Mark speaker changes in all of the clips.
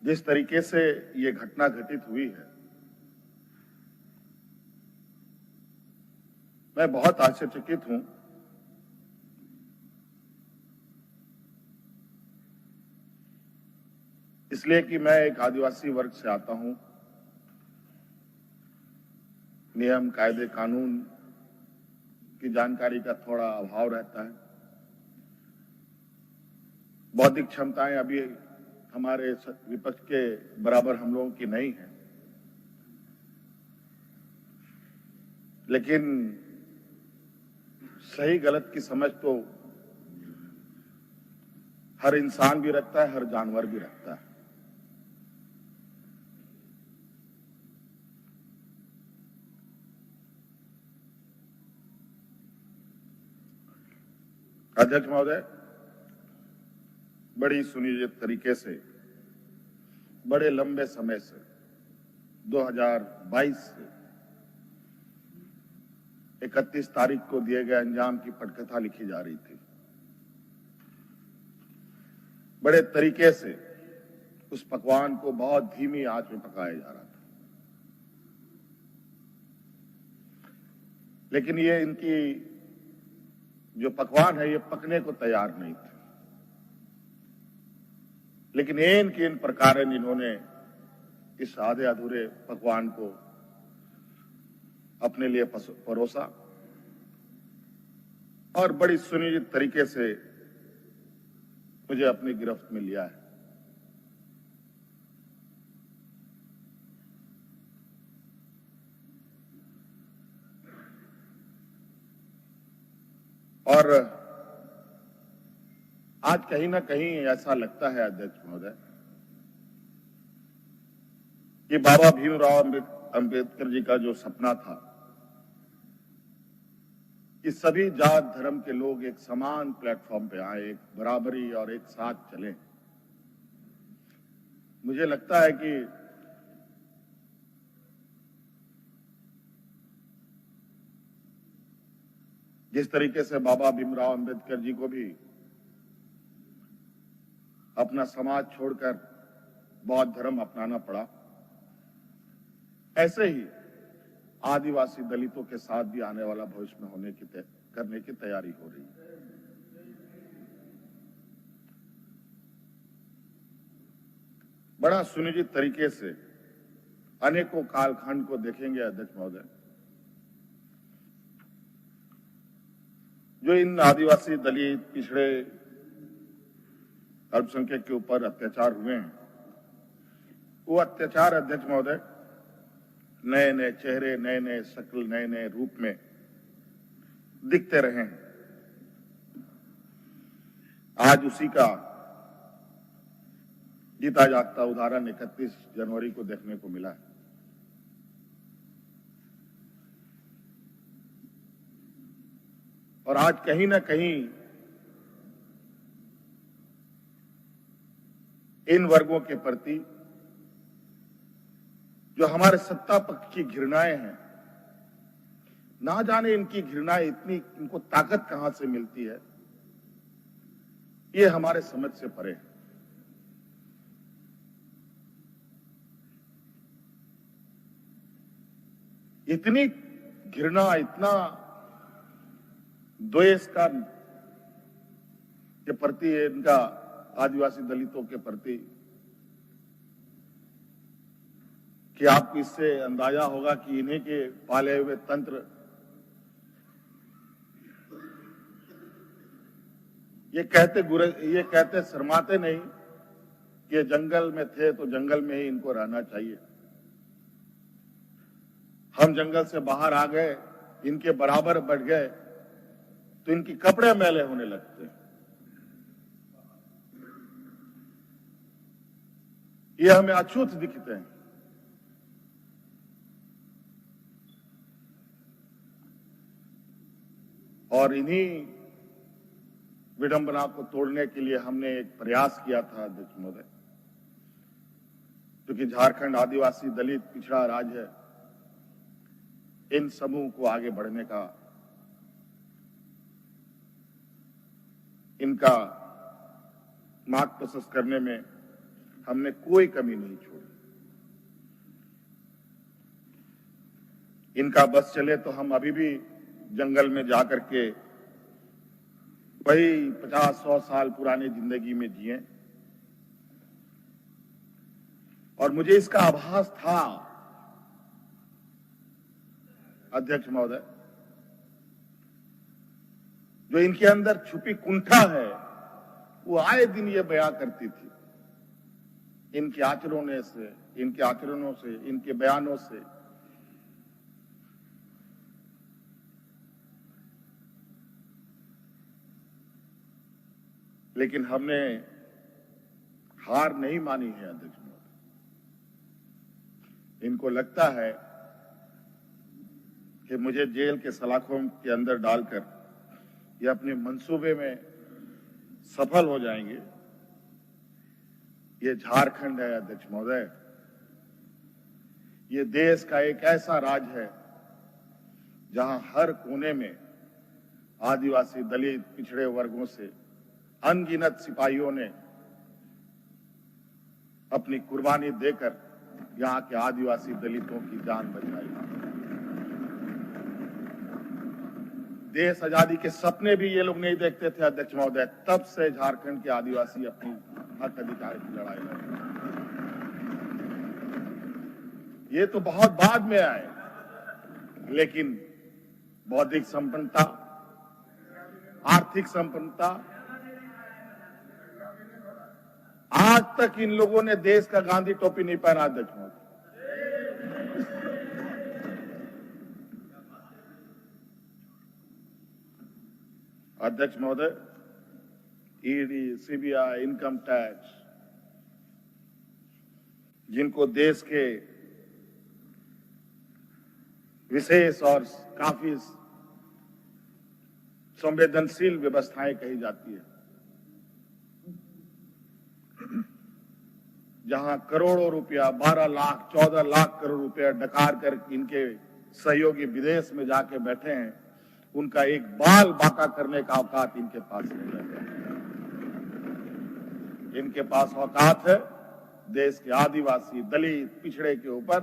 Speaker 1: जिस तरीके से ये घटना घटित हुई है, मैं बहुत आश्चर्यचकित हूं। इसलिए कि मैं एक आदिवासी वर्ग से आता हूं। नियम, कायदे, कानून की जानकारी का थोड़ा अभाव रहता है। बौद्धिक क्षमताएं अभी हमारे विपक्ष के बराबर हम लोगों की नहीं है, लेकिन सही गलत की समझ तो हर इंसान भी रखता है, हर जानवर भी रखता है। अध्यक्ष महोदय, बड़ी सुनियोजित तरीके से, बड़े लंबे समय से 2022 से 31 तारीख को दिए गए अंजाम की पटकथा लिखी जा रही थी। बड़े तरीके से उस पकवान को बहुत धीमी आंच में पकाया जा रहा था, लेकिन ये इनकी जो पकवान है ये पकने को तैयार नहीं थे। लेकिन इन प्रकार इन्होंने इस आधे अधूरे पकवान को अपने लिए परोसा और बड़ी सुनियोजित तरीके से मुझे अपनी गिरफ्त में लिया है। और आज कहीं ना कहीं ऐसा लगता है अध्यक्ष महोदय कि बाबा भीमराव अंबेडकर जी का जो सपना था कि सभी जात धर्म के लोग एक समान प्लेटफॉर्म पे आए, एक बराबरी और एक साथ चलें, मुझे लगता है कि जिस तरीके से बाबा भीमराव अंबेडकर जी को भी अपना समाज छोड़कर बौद्ध धर्म अपनाना पड़ा, ऐसे ही आदिवासी दलितों के साथ भी आने वाला भविष्य में करने की तैयारी हो रही है। बड़ा सुनियोजित तरीके से अनेकों कालखंड को देखेंगे अध्यक्ष महोदय। जो इन आदिवासी दलित पिछड़े अल्पसंख्यक के ऊपर अत्याचार हुए हैं, वो अत्याचार अध्यक्ष महोदय नए नए चेहरे, नए नए शक्ल, नए नए रूप में दिखते रहे हैं। आज उसी का जीता जागता उदाहरण 31 जनवरी को देखने को मिला है। और आज कहीं ना कहीं इन वर्गों के प्रति जो हमारे सत्ता पक्ष की घृणाएं हैं, ना जाने इनकी घृणाएं इनको ताकत कहां से मिलती है, ये हमारे समझ से परे है। इतनी घृणा, इतना द्वेष का के प्रति इनका आदिवासी दलितों के प्रति कि आपको इससे अंदाजा होगा कि इन्हीं के पाले हुए तंत्र ये कहते शर्माते नहीं कि जंगल में थे तो जंगल में ही इनको रहना चाहिए। हम जंगल से बाहर आ गए, इनके बराबर बढ़ गए तो इनकी कपड़े मैले होने लगते। ये हमें अछूत दिखते हैं। और इन्हीं विडंबना को तोड़ने के लिए हमने एक प्रयास किया था अध्यक्ष महोदय, क्योंकि झारखंड आदिवासी दलित पिछड़ा राज्य है। इन समूह को आगे बढ़ने का, इनका मार्ग प्रशस्त करने में हमने कोई कमी नहीं छोड़ी। इनका बस चले तो हम अभी भी जंगल में जाकर के वही 50-100 साल पुरानी जिंदगी में जिए। और मुझे इसका आभास था अध्यक्ष महोदय, जो इनके अंदर छुपी कुंठा है वो आए दिन ये बयां करती थी, इनके आचरणों से, इनके बयानों से। लेकिन हमने हार नहीं मानी है अध्यक्ष महोदय। इनको लगता है कि मुझे जेल के सलाखों के अंदर डालकर ये अपने मंसूबे में सफल हो जाएंगे। ये झारखंड है अध्यक्ष महोदय, ये देश का एक ऐसा राज्य है जहां हर कोने में आदिवासी, दलित, पिछड़े वर्गों से अनगिनत सिपाहियों ने अपनी कुर्बानी देकर यहां के आदिवासी दलितों की जान बचाई। देश आजादी के सपने भी ये लोग नहीं देखते थे अध्यक्ष महोदय, तब से झारखंड के आदिवासी अपनी हक अधिकार की लड़ाई लड़ रहे। ये तो बहुत बाद में आए, लेकिन बौद्धिक संपन्नता, आर्थिक संपन्नता, आज तक इन लोगों ने देश का गांधी टोपी नहीं पहना अध्यक्ष महोदय। अध्यक्ष महोदय, ईडी, सीबीआई, इनकम टैक्स, जिनको देश के विशेष और काफी संवेदनशील व्यवस्थाएं कही जाती है, जहां करोड़ों रुपया, 12 लाख, 14 लाख करोड़ रुपया डकार कर इनके सहयोगी विदेश में जाके बैठे हैं, उनका एक बाल बाका करने का औकात इनके पास नहीं है। इनके पास औकात है देश के आदिवासी, दलित, पिछड़े के ऊपर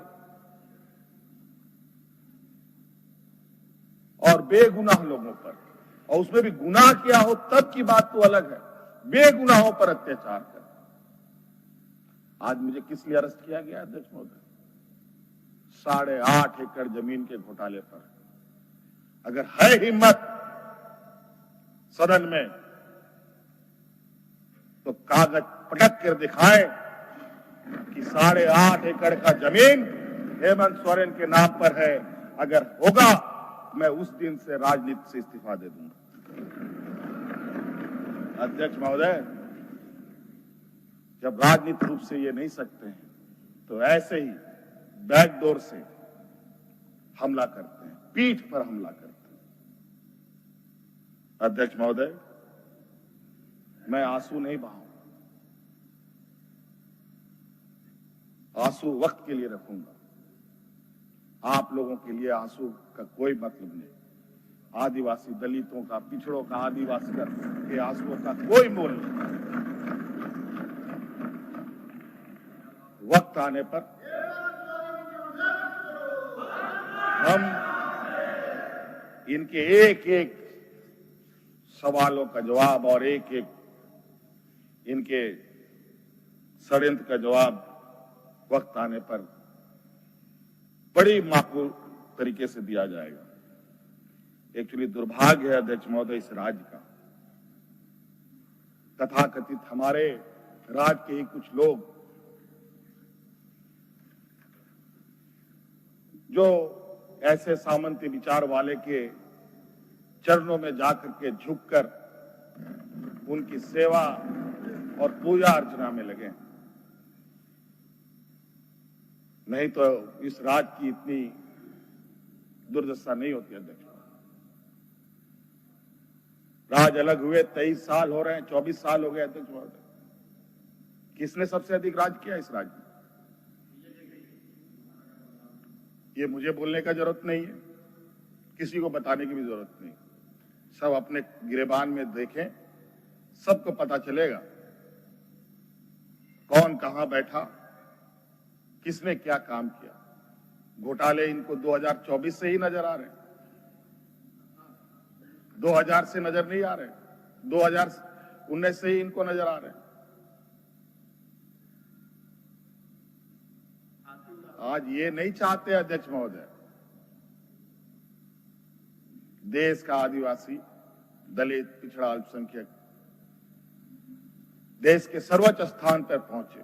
Speaker 1: और बेगुनाह लोगों पर, और उसमें भी गुनाह किया हो तब की बात तो अलग है, बेगुनाहों पर अत्याचार कर। आज मुझे किस लिए अरेस्ट किया गया अध्यक्ष महोदय? 8.5 एकड़ जमीन के घोटाले पर। अगर है हिम्मत सदन में तो कागज पटक कर दिखाएं कि 8.5 एकड़ का जमीन हेमंत सोरेन के नाम पर है। अगर होगा मैं उस दिन से राजनीति से इस्तीफा दे दूंगा। अध्यक्ष महोदय, जब राजनीतिक रूप से ये नहीं सकते हैं तो ऐसे ही बैकडोर से हमला करते हैं, पीठ पर हमला करते हैं। अध्यक्ष महोदय, मैं आंसू नहीं बहाऊं, आंसू वक्त के लिए रखूंगा। आप लोगों के लिए आंसू का कोई मतलब नहीं। आदिवासी दलितों का, पिछड़ों का, आदिवासी के आंसुओं का कोई मोल नहीं। वक्त आने पर हम इनके एक एक सवालों का जवाब और एक एक इनके षड्यंत्र का जवाब वक्त आने पर बड़ी माकूल तरीके से दिया जाएगा। एक्चुअली दुर्भाग्य है अध्यक्ष महोदय इस राज्य का, तथाकथित हमारे राज्य के ही कुछ लोग जो ऐसे सामंती विचार वाले के चरणों में जाकर के झुककर उनकी सेवा और पूजा अर्चना में लगे, नहीं तो इस राज्य की इतनी दुर्दशा नहीं होती अध्यक्ष। राज अलग हुए 23 साल हो रहे हैं, 24 साल हो गए अध्यक्ष महोदय। किसने सबसे अधिक राज किया इस राज्य में? ये मुझे बोलने का जरूरत नहीं है, किसी को बताने की भी जरूरत नहीं। सब अपने गिरेबान में देखें, सबको पता चलेगा कौन कौन कहां बैठा, किसने क्या काम किया। घोटाले इनको 2024 से ही नजर आ रहे हैं, 2000 से नजर नहीं आ रहे, 2019 से ही इनको नजर आ रहे हैं। आज ये नहीं चाहते अध्यक्ष महोदय, देश का आदिवासी, दलित, पिछड़ा, अल्पसंख्यक देश के सर्वोच्च स्थान पर पहुंचे।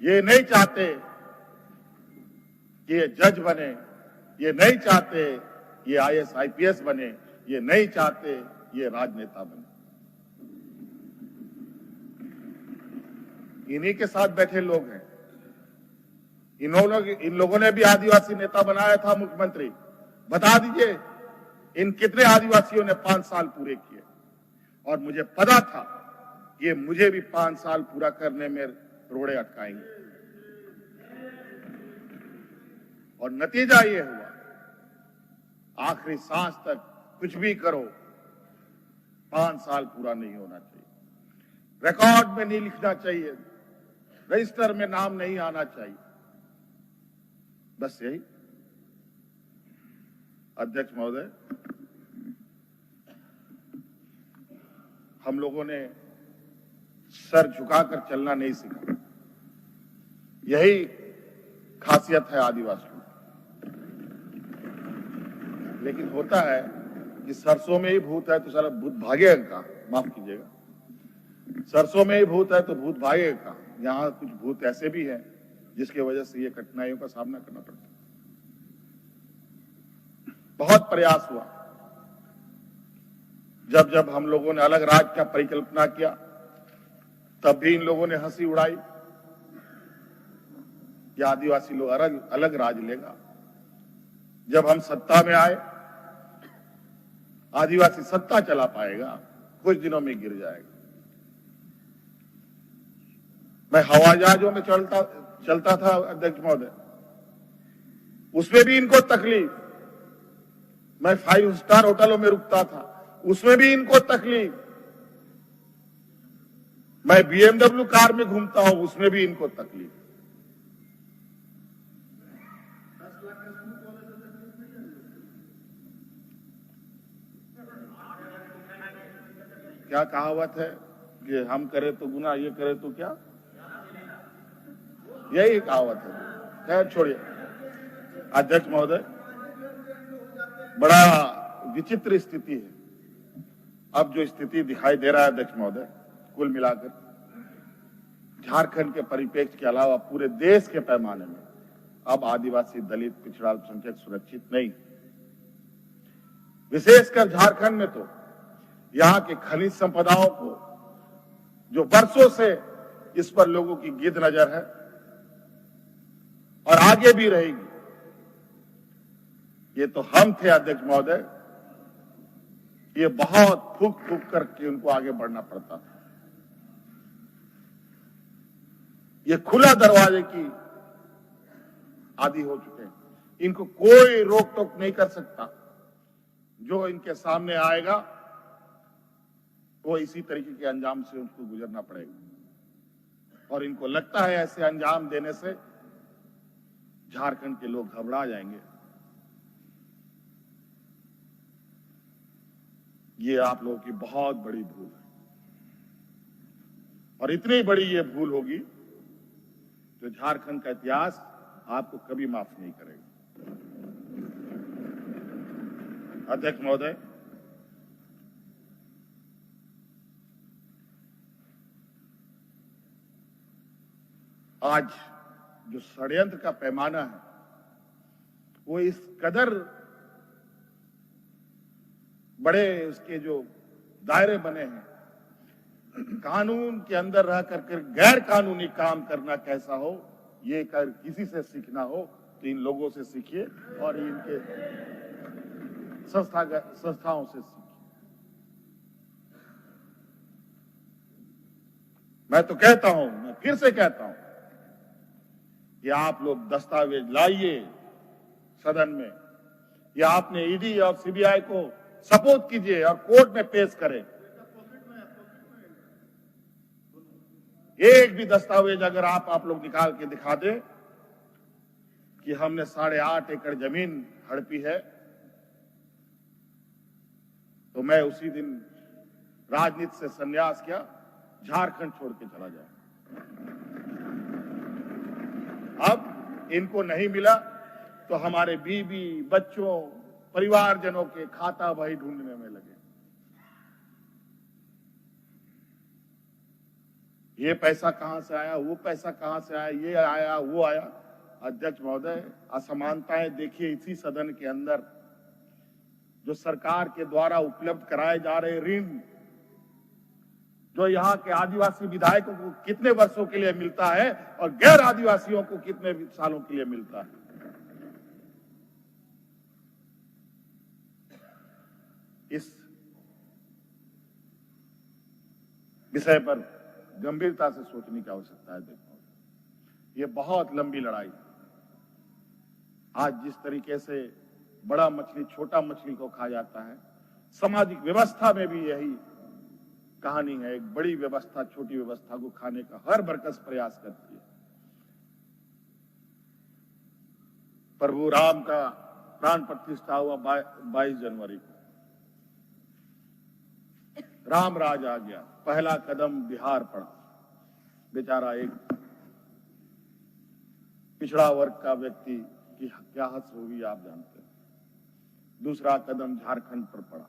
Speaker 1: ये नहीं चाहते कि ये जज बने, ये नहीं चाहते ये आईएएस आईपीएस बने, ये नहीं चाहते ये राजनेता बने। इन्हीं के साथ बैठे लोग हैं। इन लोगों ने भी आदिवासी नेता बनाया था मुख्यमंत्री। बता दीजिए इन कितने आदिवासियों ने 5 साल पूरे किए। और मुझे पता था ये मुझे भी 5 साल पूरा करने में रोड़े अटकाएंगे। और नतीजा ये हुआ, आखिरी सांस तक कुछ भी करो 5 साल पूरा नहीं होना चाहिए, रिकॉर्ड में नहीं लिखना चाहिए, रजिस्टर में नाम नहीं आना चाहिए। बस यही। अध्यक्ष महोदय, हम लोगों ने सर झुकाकर चलना नहीं सीखा। यही खासियत है आदिवासियों। लेकिन होता है कि सरसों में ही भूत है तो सारा भूत भागेगा कहाँ? माफ कीजिएगा, सरसों में ही भूत है तो भूत भागेगा कहाँ? यहाँ कुछ भूत ऐसे भी हैं जिसकी वजह से ये कठिनाइयों का सामना करना पड़ता है। बहुत प्रयास हुआ, जब हम लोगों ने अलग राज्य का परिकल्पना किया तब भी इन लोगों ने हंसी उड़ाई कि आदिवासी लोग अलग राज्य लेगा। जब हम सत्ता में आए, आदिवासी सत्ता चला पाएगा, कुछ दिनों में गिर जाएगा। मैं हवाई जहाजों में चलता था अध्यक्ष महोदय, उसमें भी इनको तकलीफ। मैं 5 स्टार होटलों में रुकता था, उसमें भी इनको तकलीफ। मैं BMW कार में घूमता हूं, उसमें भी इनको तकलीफ। क्या कहावत है कि हम करे तो गुनाह, ये करे तो क्या, यही कहावत है। खैर छोड़िए। अध्यक्ष महोदय, बड़ा विचित्र स्थिति है अब जो स्थिति दिखाई दे रहा है अध्यक्ष महोदय। कुल मिलाकर झारखंड के परिप्रेक्ष्य के अलावा पूरे देश के पैमाने में अब आदिवासी, दलित, पिछड़ा, अल्पसंख्यक सुरक्षित नहीं। विशेषकर झारखंड में तो यहाँ के खनिज संपदाओं को, जो वर्षों से इस पर लोगों की गिद्ध नजर है और आगे भी रहेगी। ये तो हम थे अध्यक्ष महोदय, ये बहुत फूक फूक करके उनको आगे बढ़ना पड़ता था। ये खुला दरवाजे की आदि हो चुके हैं, इनको कोई रोक टोक नहीं कर सकता। जो इनके सामने आएगा वो इसी तरीके के अंजाम से उनको गुजरना पड़ेगा। और इनको लगता है ऐसे अंजाम देने से झारखंड के लोग घबरा जाएंगे। ये आप लोगों की बहुत बड़ी भूल है, और इतनी बड़ी ये भूल होगी जो झारखंड का इतिहास आपको कभी माफ नहीं करेगा। अध्यक्ष महोदय, आज जो षड्यंत्र का पैमाना है वो इस कदर बड़े उसके जो दायरे बने हैं, कानून के अंदर रह कर गैर कानूनी काम करना कैसा हो, ये कर किसी से सीखना हो तो इन लोगों से सीखिए और इनके संस्थाओं से सीखिए। मैं तो कहता हूं, मैं फिर से कहता हूं कि आप लोग दस्तावेज लाइए सदन में, या आपने ईडी और सीबीआई को सपोर्ट कीजिए और कोर्ट में पेश करें। एक भी दस्तावेज अगर आप लोग निकाल के दिखा दें कि हमने 8.5 एकड़ जमीन हड़पी है, तो मैं उसी दिन राजनीति से संन्यास किया, झारखंड छोड़ के चला जाऊं। अब इनको नहीं मिला तो हमारे बीवी, बच्चों, परिवारजनों के खाता भाई ढूंढने में लगे। ये पैसा कहां से आया, वो पैसा कहां से आया, ये आया, वो आया। अध्यक्ष महोदय, असमानताएं देखिए इसी सदन के अंदर। जो सरकार के द्वारा उपलब्ध कराए जा रहे ऋण, जो यहाँ के आदिवासी विधायकों को कितने वर्षों के लिए मिलता है और गैर आदिवासियों को कितने सालों के लिए मिलता है। इस विषय पर गंभीरता से सोचने की आवश्यकता है। देखो, ये बहुत लंबी लड़ाई। आज जिस तरीके से बड़ा मछली छोटा मछली को खा जाता है, सामाजिक व्यवस्था में भी यही कहानी है। एक बड़ी व्यवस्था छोटी व्यवस्था को खाने का हर बरकस प्रयास करती है। प्रभु राम का प्राण प्रतिष्ठा हुआ 22 जनवरी को। राम राज आ गया, पहला कदम बिहार पड़ा। बेचारा एक पिछड़ा वर्ग का व्यक्ति की क्या हद होगी आप जानते हैं। दूसरा कदम झारखंड पर पड़ा,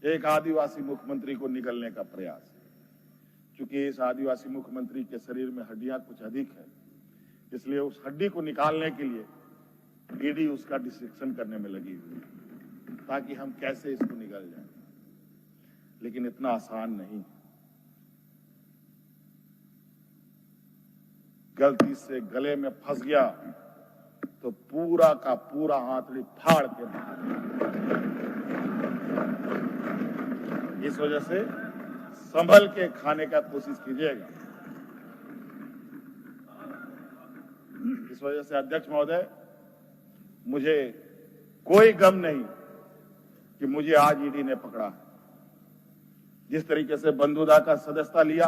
Speaker 1: एक आदिवासी मुख्यमंत्री को निगलने का प्रयास। क्योंकि इस आदिवासी मुख्यमंत्री के शरीर में हड्डियां कुछ अधिक है, इसलिए उस हड्डी को निकालने के लिए ईडी उसका डिसेक्शन करने में लगी हुई है, ताकि हम कैसे इसको निगल जाए। लेकिन इतना आसान नहीं। गलती से गले में फंस गया तो पूरा का पूरा हाथड़ी फाड़ के बाहर। इस वजह से संभल के खाने का कोशिश कीजिएगा। इस वजह से अध्यक्ष महोदय, मुझे कोई गम नहीं कि मुझे आज ईडी ने पकड़ा। जिस तरीके से बंधुदा का सदस्यता लिया,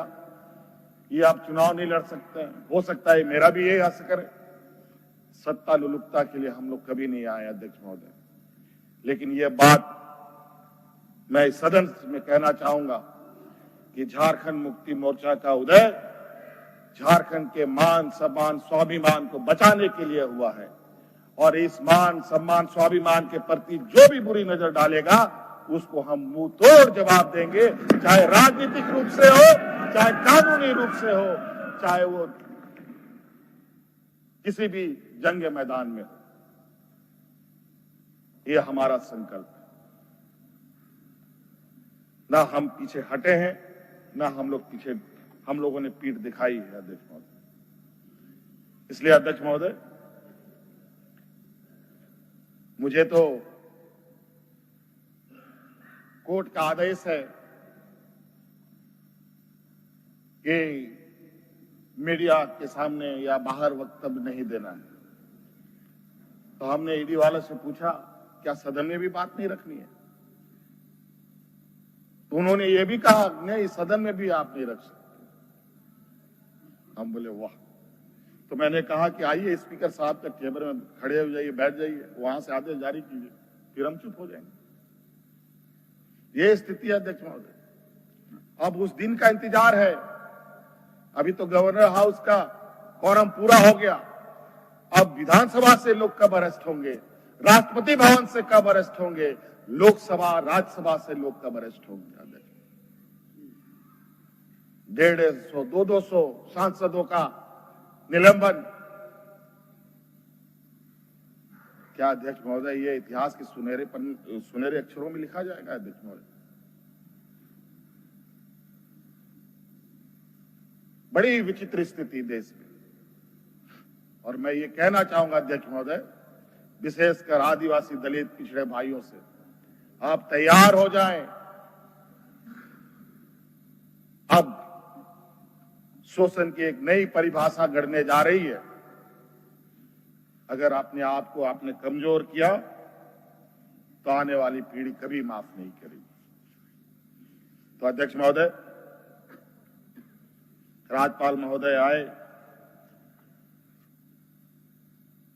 Speaker 1: ये आप चुनाव नहीं लड़ सकते हैं। हो सकता है मेरा भी यही हस करे। सत्ता लुलुपता के लिए हम लोग कभी नहीं आए अध्यक्ष महोदय। लेकिन यह बात मैं इस सदन में कहना चाहूंगा कि झारखंड मुक्ति मोर्चा का उदय झारखंड के मान सम्मान स्वाभिमान को बचाने के लिए हुआ है। और इस मान सम्मान स्वाभिमान के प्रति जो भी बुरी नजर डालेगा उसको हम मुंह तोड़ जवाब देंगे, चाहे राजनीतिक रूप से हो, चाहे कानूनी रूप से हो, चाहे वो किसी भी जंग मैदान में हो। यह हमारा संकल्प है। ना हम पीछे हटे हैं, ना हम लोगों ने पीठ दिखाई है अध्यक्ष महोदय। इसलिए अध्यक्ष महोदय, मुझे तो कोर्ट का आदेश है कि मीडिया के सामने या बाहर वक्तव्य नहीं देना है। तो हमने ईडी वाले से पूछा, क्या सदन में भी बात नहीं रखनी है? तो उन्होंने ये भी कहा, नहीं सदन में भी आप नहीं रख सकते। हम बोले वाह। तो मैंने कहा कि आइए स्पीकर साहब के टेबल में खड़े हो जाइए, बैठ जाइए, वहां से आदेश जारी कीजिए, फिर हम चुप हो जाएंगे। ये स्थिति है अध्यक्ष महोदय। अब उस दिन का इंतजार है। अभी तो गवर्नर हाउस का कोरम पूरा हो गया। अब विधानसभा से लोग कब अरेस्ट होंगे, राष्ट्रपति भवन से कब अरेस्ट होंगे, लोकसभा राज्यसभा से लोग कब अरेस्ट होंगे। 150, 200 सांसदों का निलंबन। क्या अध्यक्ष महोदय ये इतिहास के सुनहरे अक्षरों में लिखा जाएगा अध्यक्ष महोदय? बड़ी विचित्र स्थिति देश में। और मैं ये कहना चाहूंगा अध्यक्ष महोदय, विशेषकर आदिवासी दलित पिछड़े भाइयों से, आप तैयार हो जाएं। अब शोषण की एक नई परिभाषा गढ़ने जा रही है। अगर अपने आप को आपने कमजोर किया तो आने वाली पीढ़ी कभी माफ नहीं करेगी। तो अध्यक्ष महोदय, राज्यपाल महोदय आए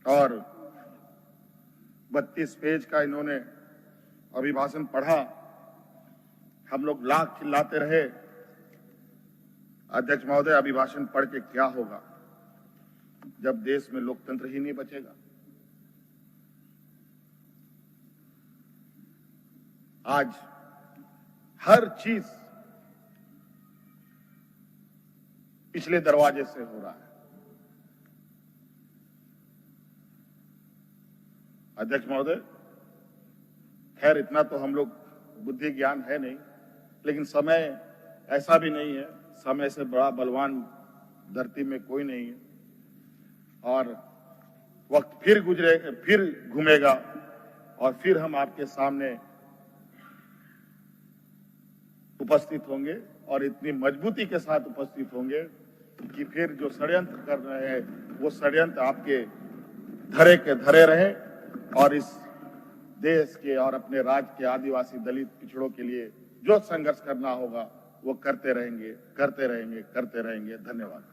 Speaker 1: और 32 पेज का इन्होंने अभिभाषण पढ़ा। हम लोग लाख चिल्लाते रहे, अध्यक्ष महोदय अभिभाषण पढ़ के क्या होगा जब देश में लोकतंत्र ही नहीं बचेगा। आज हर चीज पिछले दरवाजे से हो रहा है। अध्यक्ष महोदय, खैर इतना तो हम लोग बुद्धि ज्ञान है नहीं, लेकिन समय ऐसा भी नहीं है, समय से बड़ा बलवान धरती में कोई नहीं है और वक्त फिर घूमेगा और फिर हम आपके सामने उपस्थित होंगे और इतनी मजबूती के साथ उपस्थित होंगे कि फिर जो षड्यंत्र कर रहे हैं वो षड्यंत्र आपके धरे के धरे रहे और इस देश के और अपने राज्य के आदिवासी दलित पिछड़ों के लिए जो संघर्ष करना होगा वो करते रहेंगे। धन्यवाद।